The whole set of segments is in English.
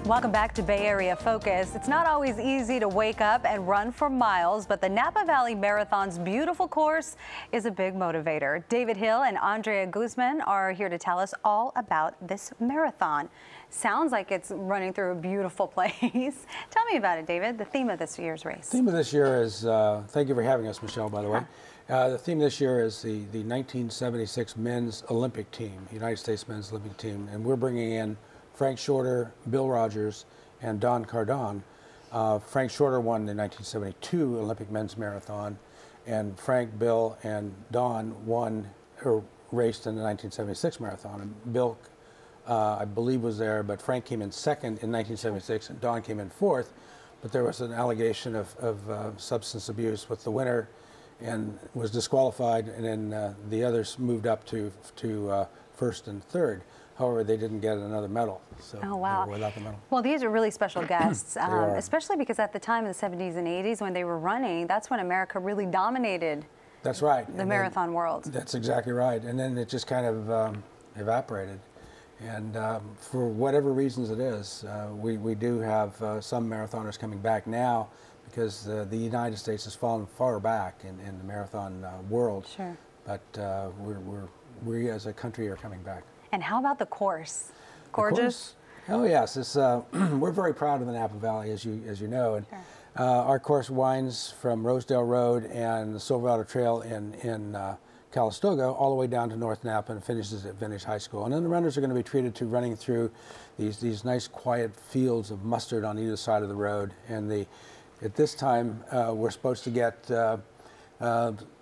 Welcome back to Bay Area Focus. It's not always easy to wake up and run for miles, but the Napa Valley Marathon's beautiful course is a big motivator. David Hill and Andrea Guzman are here to tell us all about this marathon. Sounds like it's running through a beautiful place. Tell me about it, David, the theme of this year's race. The theme of this year is, thank you for having us, Michelle, by the way. The theme this year is the 1976 Men's Olympic Team, United States Men's Olympic Team, and we're bringing in Frank Shorter, Bill Rogers, and Don Cardon. Frank Shorter won the 1972 Olympic Men's Marathon, and Frank, Bill, and Don raced in the 1976 marathon. And Bill, I believe, was there, but Frank came in second in 1976, and Don came in fourth. But there was an allegation of substance abuse with the winner, and was disqualified, and then the others moved up to first and third. However, they didn't get another medal, so oh, wow. They were without the medal. Well, these are really special guests, especially because at the time in the 70s and 80s when they were running, that's when America really dominated. That's right. The marathon world. That's exactly right. And then it just kind of evaporated. And for whatever reasons it is, we do have some marathoners coming back now because the United States has fallen far back in the marathon world. Sure. But we as a country are coming back. And how about the course? Gorgeous? The course? Oh yes, it's, we're very proud of the Napa Valley, as you know. And sure. Our course winds from Rosedale Road and the Silverado Trail in Calistoga all the way down to North Napa and finishes at Vintage High School. And then the runners are going to be treated to running through these nice quiet fields of mustard on either side of the road. And at this time we're supposed to get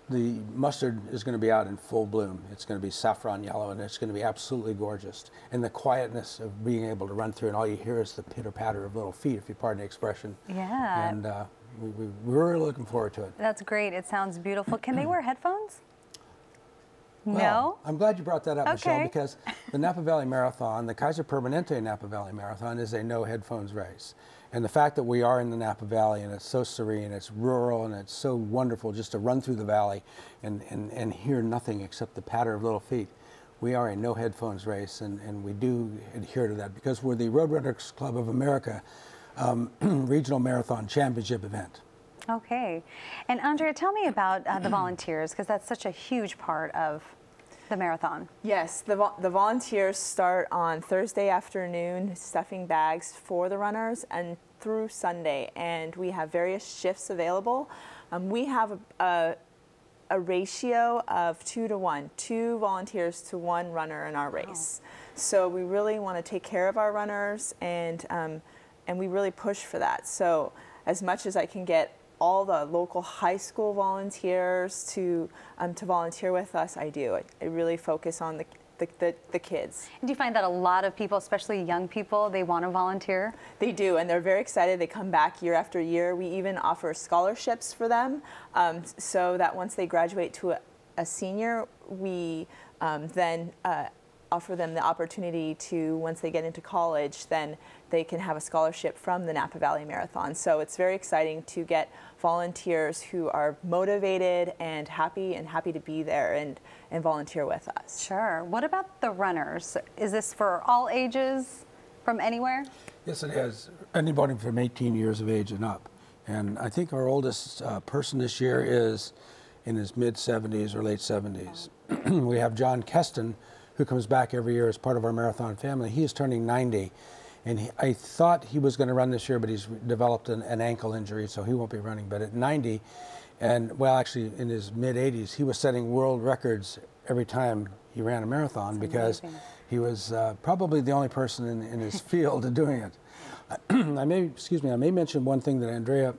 the mustard is going to be out in full bloom. It's going to be saffron yellow, and it's going to be absolutely gorgeous. And the quietness of being able to run through, and all you hear is the pitter-patter of little feet, if you pardon the expression. Yeah. And we're really looking forward to it. That's great. It sounds beautiful. Can they wear headphones? Well, no? I'm glad you brought that up, Okay. Michelle, because the Napa Valley Marathon, the Kaiser Permanente Napa Valley Marathon, is a no headphones race. And the fact that we are in the Napa Valley and it's so serene, it's rural, and it's so wonderful just to run through the valley and hear nothing except the patter of little feet. We are a no headphones race, and we do adhere to that because we're the Roadrunners Club of America Regional Marathon Championship event. Okay. And Andrea, tell me about the volunteers, because that's such a huge part of the marathon. Yes, the volunteers start on Thursday afternoon stuffing bags for the runners and through Sunday, and we have various shifts available. We have a ratio of 2 to 1, 2 volunteers to 1 runner in our race. Oh. So we really want to take care of our runners, and we really push for that. So as much as I can get all the local high school volunteers to volunteer with us, I do. I really focus on the kids. And do you find that a lot of people, especially young people, they want to volunteer? They do, and they're very excited. They come back year after year. We even offer scholarships for them, so that once they graduate to a senior, we then offer them the opportunity to, once they get into college, then they can have a scholarship from the Napa Valley Marathon. So it's very exciting to get volunteers who are motivated and happy to be there and volunteer with us. Sure. What about the runners? Is this for all ages, from anywhere? Yes, it is. Anybody from 18 years of age and up. And I think our oldest person this year is in his mid-70s or late 70s. We have John Keston, who comes back every year as part of our marathon family. He is turning 90, and I thought he was going to run this year, but he's developed an ankle injury, so he won't be running. But at 90, and well, actually in his mid-80s, he was setting world records every time he ran a marathon. That's because amazing. He was probably the only person in his field doing it. I may mention one thing that Andrea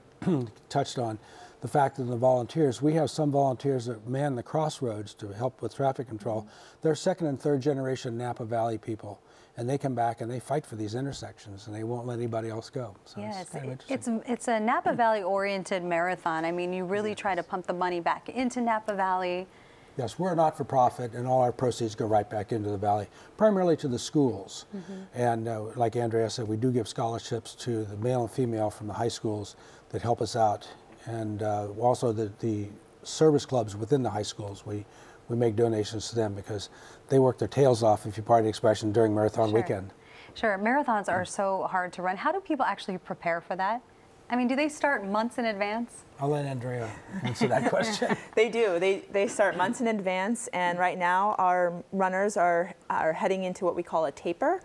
touched on. The fact that the volunteers, we have some volunteers that man the crossroads to help with traffic control. They're second and third generation Napa Valley people, and they come back and they fight for these intersections, and they won't let anybody else go. So yeah, it's kind of interesting. It's a Napa Valley oriented marathon. I mean, you really try to pump the money back into Napa Valley. Yes, we're not-for-profit, and all our proceeds go right back into the valley, primarily to the schools. And like Andrea said, we do give scholarships to the male and female from the high schools that help us out. And also the service clubs within the high schools, we make donations to them because they work their tails off, if you pardon the expression, during marathon weekend. Sure, marathons are so hard to run. How do people actually prepare for that? I mean, do they start months in advance? I'll let Andrea answer that question. They do. They start months in advance, and right now our runners are heading into what we call a taper.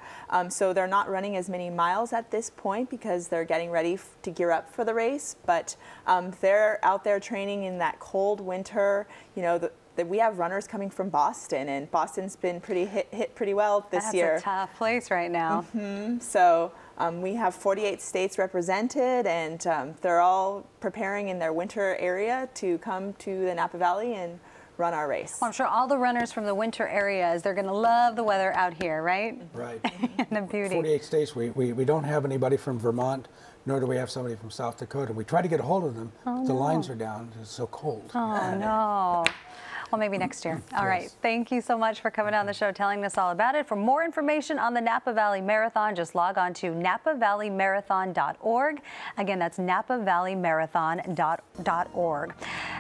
So they're not running as many miles at this point because they're getting ready to gear up for the race. But they're out there training in that cold winter. You know, we have runners coming from Boston, and Boston's been hit pretty well this year. That's a tough place right now. So we have 48 states represented, and they're all preparing in their winter area to come to the Napa Valley and run our race. Well, I'm sure all the runners from the winter areas, they're going to love the weather out here, right? Right. And the beauty. 48 states. We don't have anybody from Vermont, nor do we have somebody from South Dakota. We try to get a hold of them. Oh, the no. lines are down. It's so cold. Oh, no. Well, maybe next year. All right. Thank you so much for coming on the show, telling us all about it. For more information on the Napa Valley Marathon, just log on to napavalley.marathon.org. Again, that's napavalley.marathon.org.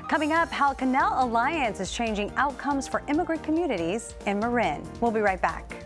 Coming up, how Canal Alliance is changing outcomes for immigrant communities in Marin. We'll be right back.